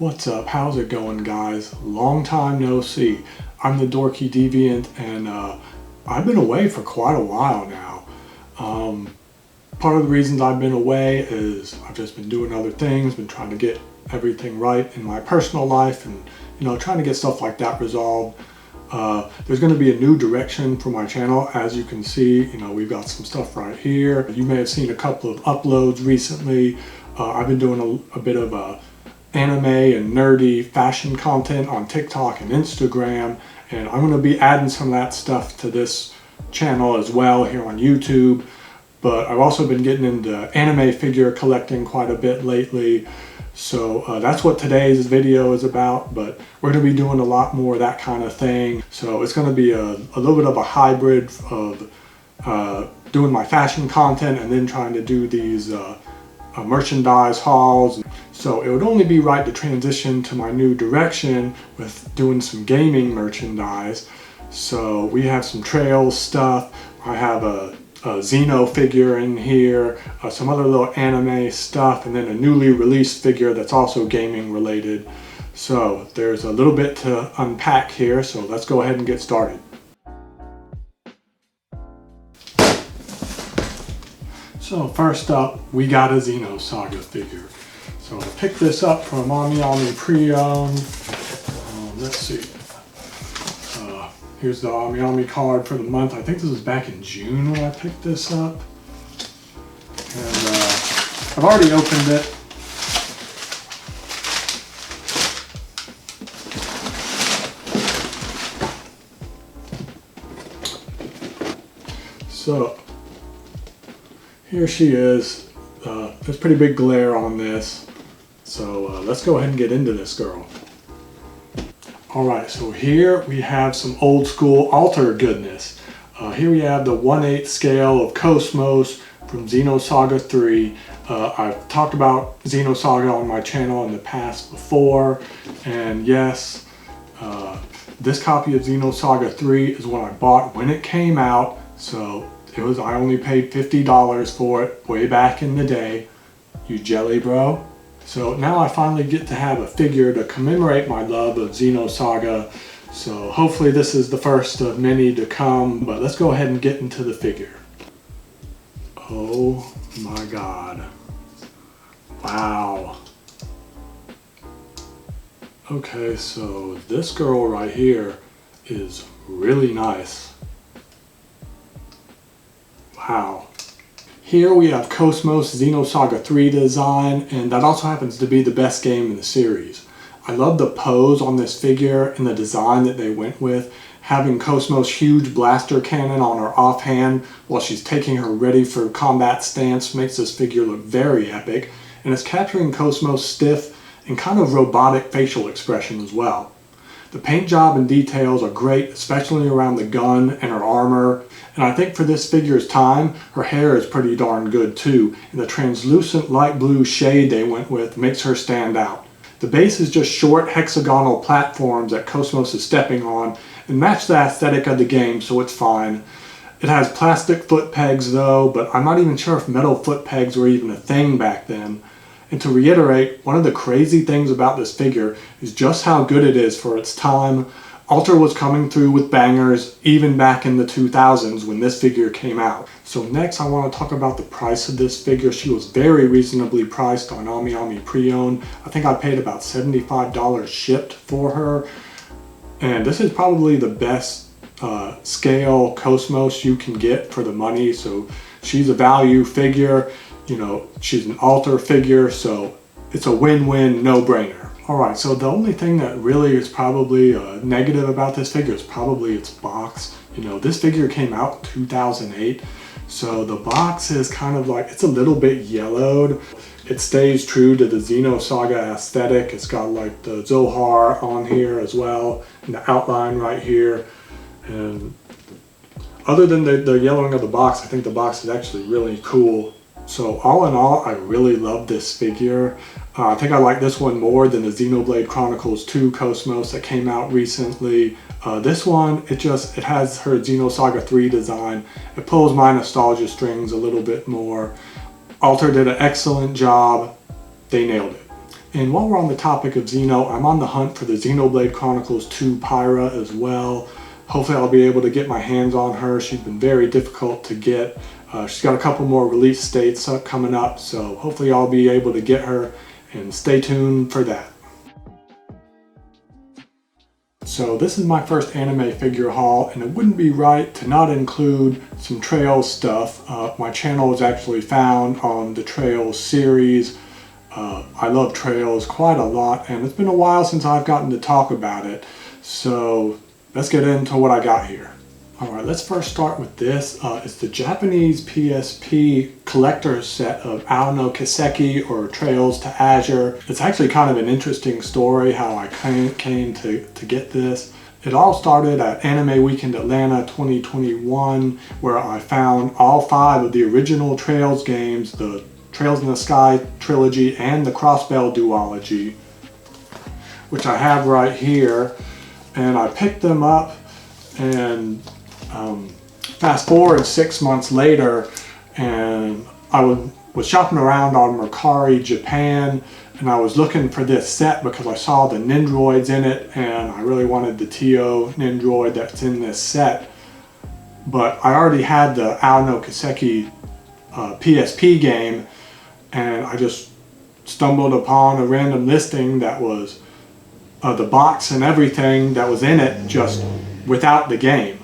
What's up? How's it going, guys? Long time no see. I'm the Dorky Deviant, and I've been away for quite a while now. Part of the reasons I've been away is I've just been doing other things, been trying to get everything right in my personal life, and trying to get stuff like that resolved. There's going to be a new direction for my channel. As you can see, we've got some stuff right here. You may have seen a couple of uploads recently. I've been doing a bit of anime and nerdy fashion content on TikTok and Instagram, and I'm going to be adding some of that stuff to this channel as well here on YouTube. But I've also been getting into anime figure collecting quite a bit lately, so that's what today's video is about. But we're going to be doing a lot more of that kind of thing, so it's going to be a little bit of a hybrid of doing my fashion content and then trying to do these merchandise hauls. So it would only be right to transition to my new direction with doing some gaming merchandise. So we have some Trails stuff. I have a Xeno figure in here, some other little anime stuff, and then a newly released figure that's also gaming related. So there's a little bit to unpack here, so let's go ahead and get started. So first up, we got a Xenosaga figure. So I picked this up from AmiAmi pre-owned. Let's see. Here's the AmiAmi card for the month. I think this was back in June when I picked this up. And I've already opened it. So here she is. There's pretty big glare on this. So let's go ahead and get into this girl. Alright, so here we have some old school altar goodness. Here we have the 1/8 scale of Cosmos from Xenosaga 3. I've talked about Xenosaga on my channel in the past before, and yes, this copy of Xenosaga 3 is what I bought when it came out, so I only paid $50 for it way back in the day. You jelly, bro? So now I finally get to have a figure to commemorate my love of Xenosaga. So hopefully this is the first of many to come, but let's go ahead and get into the figure. Oh my god. Wow. Okay, so this girl right here is really nice. Wow. Here we have Cosmos Xenosaga 3 design, and that also happens to be the best game in the series. I love the pose on this figure and the design that they went with. Having Cosmos' huge blaster cannon on her offhand while she's taking her ready for combat stance makes this figure look very epic, and it's capturing Cosmos' stiff and kind of robotic facial expression as well. The paint job and details are great, especially around the gun and her armor. And I think for this figure's time, her hair is pretty darn good too. And the translucent light blue shade they went with makes her stand out. The base is just short hexagonal platforms that Cosmos is stepping on and match the aesthetic of the game, so it's fine. It has plastic foot pegs though, but I'm not even sure if metal foot pegs were even a thing back then. And to reiterate, one of the crazy things about this figure is just how good it is for its time. Alter was coming through with bangers even back in the 2000s when this figure came out. So next I want to talk about the price of this figure. She was very reasonably priced on AmiAmi pre-owned. I think I paid about $75 shipped for her. And this is probably the best scale Cosmos you can get for the money. So she's a value figure. She's an altar figure, so it's a win-win, no-brainer. Alright, so the only thing that really is probably negative about this figure is probably its box. This figure came out in 2008, so the box is kind of like, it's a little bit yellowed. It stays true to the Xenosaga aesthetic. It's got like the Zohar on here as well, and the outline right here. And other than the yellowing of the box, I think the box is actually really cool. So all in all, I really love this figure. I think I like this one more than the Xenoblade Chronicles 2 Cosmos that came out recently. This one, it has her Xenosaga 3 design. It pulls my nostalgia strings a little bit more. Alter did an excellent job. They nailed it. And while we're on the topic of Xeno, I'm on the hunt for the Xenoblade Chronicles 2 Pyra as well. Hopefully I'll be able to get my hands on her. She's been very difficult to get. She's got a couple more release dates coming up, so hopefully I'll be able to get her, and stay tuned for that. So this is my first anime figure haul, and it wouldn't be right to not include some Trails stuff. My channel is actually found on the Trails series. I love Trails quite a lot, and it's been a while since I've gotten to talk about it. So let's get into what I got here. Alright, let's first start with this. It's the Japanese PSP collector's set of Ao no Kiseki, or Trails to Azure. It's actually kind of an interesting story how I came to get this. It all started at Anime Weekend Atlanta 2021, where I found all 5 of the original Trails games, the Trails in the Sky trilogy and the Crossbell duology, which I have right here. And I picked them up, and fast forward 6 months later, and I was shopping around on Mercari Japan, and I was looking for this set because I saw the Nindroids in it, and I really wanted the Tio Nindroid that's in this set. But I already had the Ao no Kiseki PSP game, and I just stumbled upon a random listing that was the box and everything that was in it, just without the game.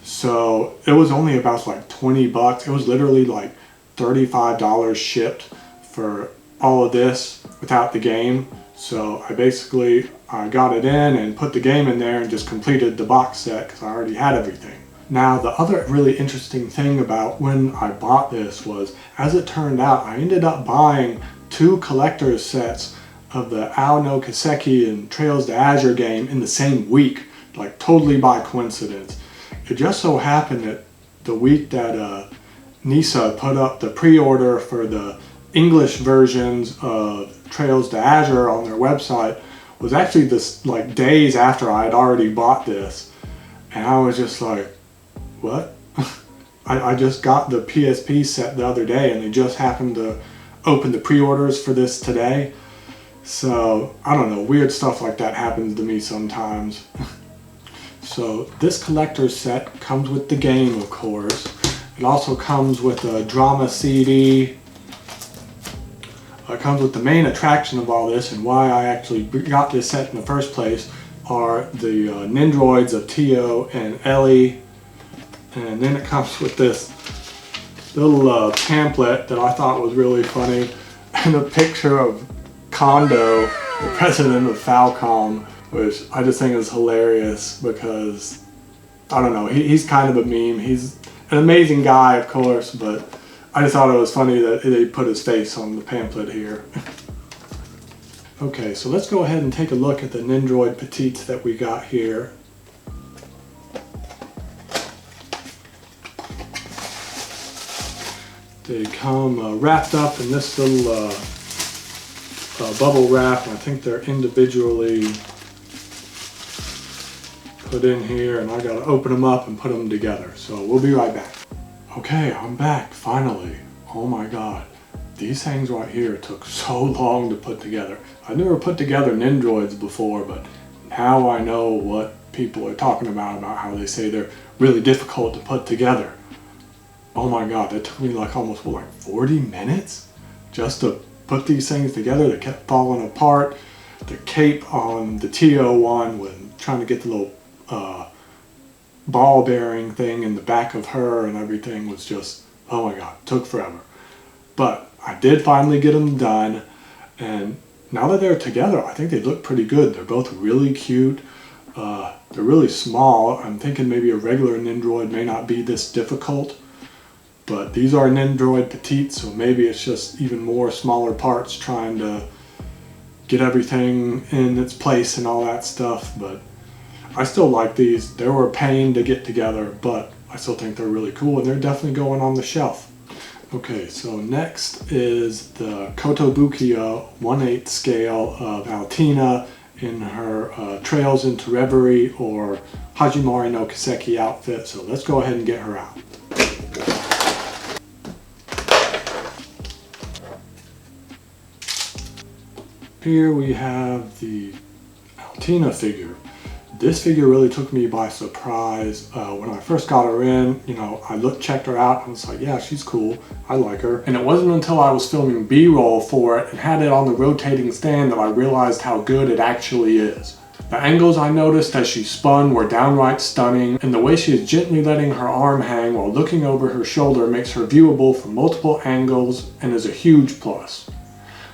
So it was only about like 20 bucks. It was literally like $35 shipped for all of this without the game. So I got it in and put the game in there and just completed the box set because I already had everything. Now, the other really interesting thing about when I bought this was, as it turned out, I ended up buying 2 collector's sets of the Ao no Kiseki and Trails to Azure game in the same week, like totally by coincidence. It just so happened that the week that Nisa put up the pre-order for the English versions of Trails to Azure on their website was actually this like days after I had already bought this. And I was just like, what? I just got the PSP set the other day, and they just happened to open the pre-orders for this today. So I don't know, weird stuff like that happens to me sometimes. So this collector's set comes with the game, of course. It also comes with a drama CD. It comes with the main attraction of all this, and why I actually got this set in the first place are the Nindroids of Tio and Ellie. And then it comes with this little pamphlet that I thought was really funny, and a picture of Kondo, the president of Falcom, which I just think is hilarious because, I don't know, he's kind of a meme. He's an amazing guy, of course, but I just thought it was funny that they put his face on the pamphlet here. Okay, so let's go ahead and take a look at the Nindroid Petites that we got here. They come wrapped up in this little bubble wrap, and I think they're individually put in here, and I gotta open them up and put them together. So we'll be right back. Okay, I'm back, finally. Oh my god. These things right here took so long to put together. I've never put together Nindroids before, but now I know what people are talking about how they say they're really difficult to put together. Oh my god, that took me like almost, what, like 40 minutes just to put these things together. They kept falling apart. The cape on the TO one, when trying to get the little ball bearing thing in the back of her and everything, was just, oh my god, took forever. But I did finally get them done, and now that they're together, I think they look pretty good. They're both really cute. They're really small. I'm thinking maybe a regular Nindroid may not be this difficult, but these are Nindroid Petites, so maybe it's just even more smaller parts trying to get everything in its place and all that stuff. But I still like these. They were a pain to get together, but I still think they're really cool, and they're definitely going on the shelf. Okay, so next is the Kotobukio 1/8 scale of Altina in her Trails into Reverie or Hajimari no Kiseki outfit. So let's go ahead and get her out. Here we have the Altina figure. This figure really took me by surprise. When I first got her in, I checked her out and was like, yeah, she's cool. I like her. And it wasn't until I was filming B-roll for it and had it on the rotating stand that I realized how good it actually is. The angles I noticed as she spun were downright stunning, and the way she is gently letting her arm hang while looking over her shoulder makes her viewable from multiple angles and is a huge plus.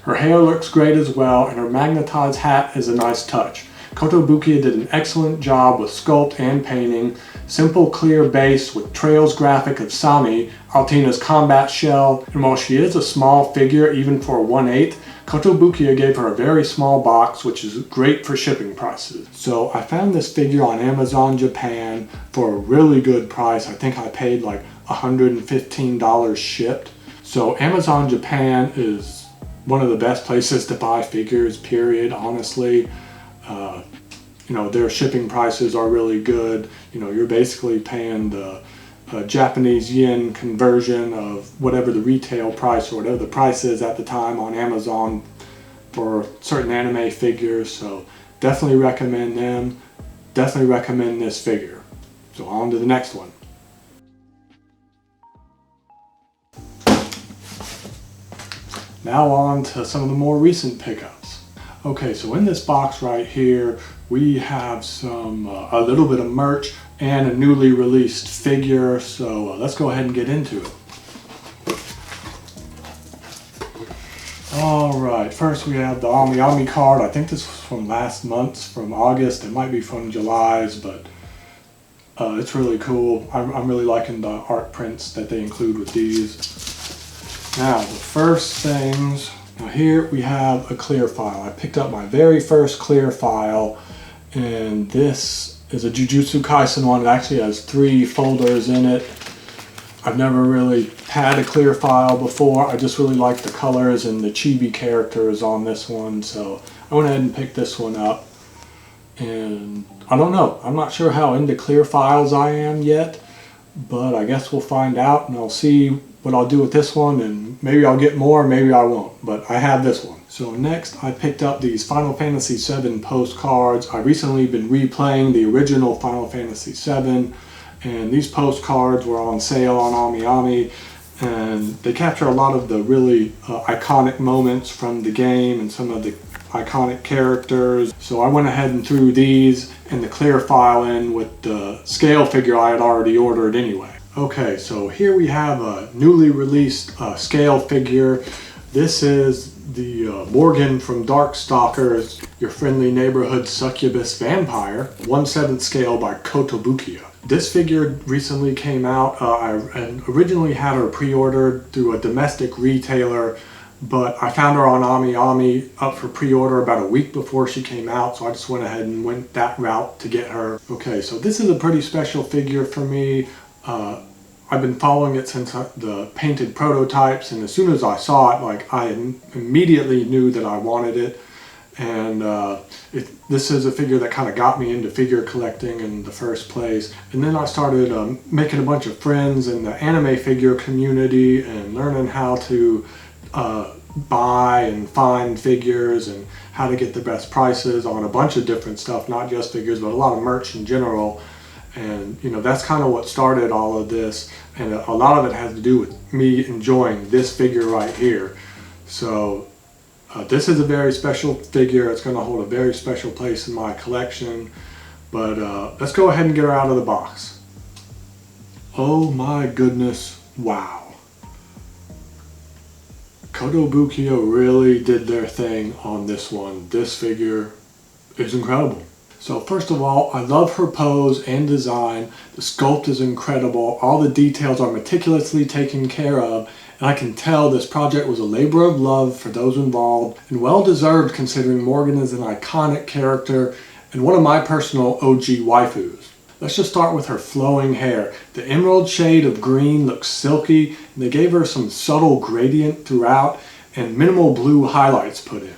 Her hair looks great as well, and her magnetized hat is a nice touch. Kotobukio did an excellent job with sculpt and painting. Simple clear base with trails graphic of Sami, Altina's combat shell, and while she is a small figure even for a 1/8, Kotobukio gave her a very small box, which is great for shipping prices. So I found this figure on Amazon Japan for a really good price. I think I paid like $115 shipped. So Amazon Japan is one of the best places to buy figures, period, honestly. Their shipping prices are really good. You're basically paying the Japanese yen conversion of whatever the retail price or whatever the price is at the time on Amazon for certain anime figures. So definitely recommend them. Definitely recommend this figure. So on to the next one. Now on to some of the more recent pickups. Okay, so in this box right here, we have a little bit of merch and a newly released figure. So let's go ahead and get into it. All right, first we have the AmiAmi card. I think this was from last month's, from August. It might be from July's, but it's really cool. I'm really liking the art prints that they include with these. Now, the first things. Now here we have a clear file. I picked up my very first clear file, and this is a Jujutsu Kaisen one. It actually has 3 folders in it. I've never really had a clear file before. I just really like the colors and the chibi characters on this one, so I went ahead and picked this one up. And I don't know, I'm not sure how into clear files I am yet, but I guess we'll find out, and I'll see what I'll do with this one, and maybe I'll get more, maybe I won't, but I have this one. So next I picked up these Final Fantasy VII postcards. I've recently been replaying the original Final Fantasy VII, and these postcards were on sale on AmiAmi, and they capture a lot of the really iconic moments from the game and some of the iconic characters. So I went ahead and threw these and the clear file in with the scale figure I had already ordered anyway. Okay, so here we have a newly released scale figure. This is the Morrigan from Darkstalkers, your friendly neighborhood succubus vampire, 1/7 scale by Kotobukio. This figure recently came out. I originally had her pre-ordered through a domestic retailer, but I found her on AmiAmi up for pre-order about a week before she came out, so I just went ahead and went that route to get her. Okay, so this is a pretty special figure for me. I've been following it since the painted prototypes, and as soon as I saw it, I immediately knew that I wanted it. And this is a figure that kind of got me into figure collecting in the first place. And then I started making a bunch of friends in the anime figure community and learning how to buy and find figures and how to get the best prices on a bunch of different stuff, not just figures, but a lot of merch in general. And that's kind of what started all of this, and a lot of it has to do with me enjoying this figure right here. So this is a very special figure. It's going to hold a very special place in my collection, but let's go ahead and get her out of the box. Oh my goodness, wow. Kotobukio really did their thing on this one. This figure is incredible. So first of all, I love her pose and design. The sculpt is incredible. All the details are meticulously taken care of, and I can tell this project was a labor of love for those involved, and well deserved considering Morrigan is an iconic character and one of my personal OG waifus. Let's just start with her flowing hair. The emerald shade of green looks silky, and they gave her some subtle gradient throughout and minimal blue highlights put in.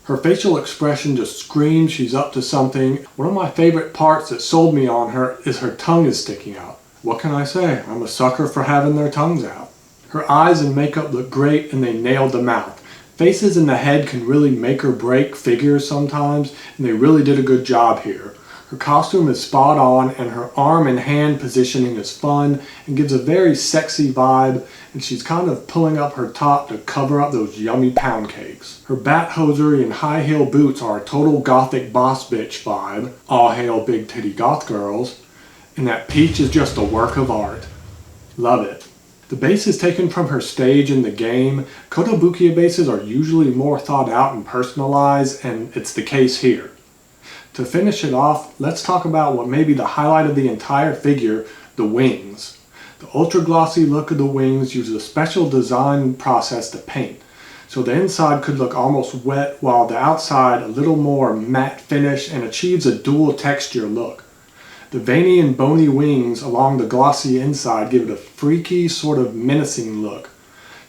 Her facial expression just screams she's up to something. One of my favorite parts that sold me on her is her tongue is sticking out. What can I say? I'm a sucker for having their tongues out. Her eyes and makeup look great, and they nailed the mouth. Faces in the head can really make or break figures sometimes, and they really did a good job here. Her costume is spot on, and her arm and hand positioning is fun and gives a very sexy vibe, and she's kind of pulling up her top to cover up those yummy pound cakes. Her bat hosiery and high heel boots are a total gothic boss bitch vibe, all hail big titty goth girls, and that peach is just a work of art. Love it. The base is taken from her stage in the game. Kotobukio bases are usually more thought out and personalized, and it's the case here. To finish it off, let's talk about what may be the highlight of the entire figure, the wings. The ultra glossy look of the wings uses a special design process to paint, so the inside could look almost wet while the outside a little more matte finish and achieves a dual texture look. The veiny and bony wings along the glossy inside give it a freaky, sort of menacing look.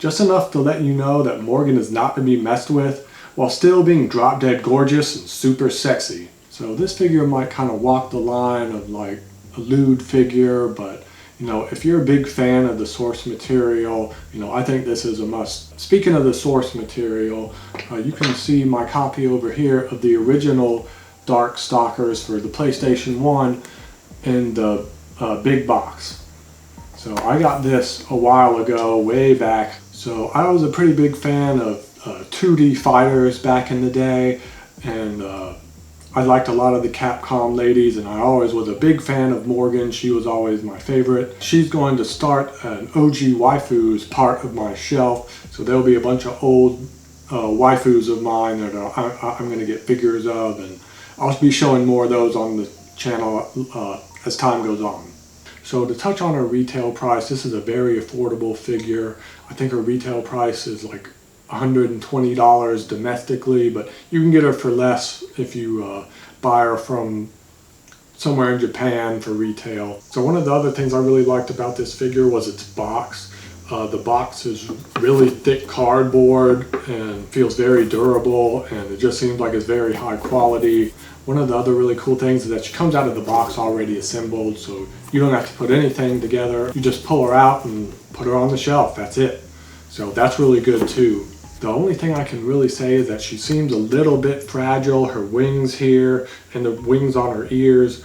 Just enough to let you know that Morrigan is not to be messed with, while still being drop dead gorgeous and super sexy. So this figure might kind of walk the line of like a lewd figure, but you know, if you're a big fan of the source material, you know, I think this is a must. Speaking of the source material, you can see my copy over here of the original Dark Stalkers for the PlayStation 1 in the big box. So I got this a while ago, way back. So I was a pretty big fan of 2D fighters back in the day, and I liked a lot of the Capcom ladies, and I always was a big fan of Morrigan. She was always my favorite. She's going to start an OG waifus part of my shelf, so there'll be a bunch of old waifus of mine that I'm going to get figures of, and I'll be showing more of those on the channel as time goes on. So to touch on her retail price, this is a very affordable figure. I think her retail price is like $120 domestically, but you can get her for less if you buy her from somewhere in Japan for retail. So one of the other things I really liked about this figure was its box. The box is really thick cardboard and feels very durable, and it just seems like it's very high quality. One of the other really cool things is that she comes out of the box already assembled, so you don't have to put anything together. You just pull her out and put her on the shelf, that's it. So that's really good too. The only thing I can really say is that she seems a little bit fragile. Her wings here and the wings on her ears,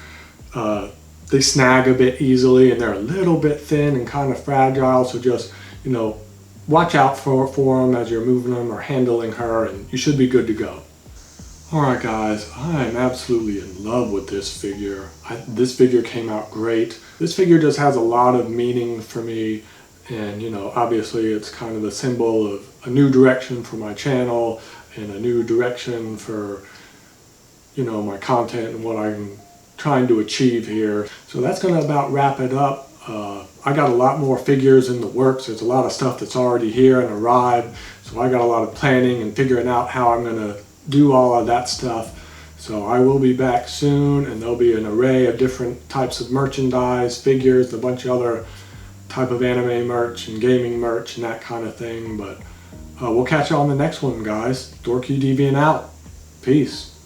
they snag a bit easily, and they're a little bit thin and kind of fragile. So just, you know, watch out for them as you're moving them or handling her, and you should be good to go. Alright guys, I am absolutely in love with this figure. This figure came out great. This figure just has a lot of meaning for me. And you know, obviously it's kind of a symbol of a new direction for my channel and a new direction for, you know, my content and what I'm trying to achieve here. So that's going to about wrap it up. I got a lot more figures in the works. There's a lot of stuff that's already here and arrived. So I got a lot of planning and figuring out how I'm going to do all of that stuff. So I will be back soon, and there'll be an array of different types of merchandise, figures, a bunch of other type of anime merch and gaming merch and that kind of thing. But we'll catch you on the next one, guys. Dorky Deviant out. Peace.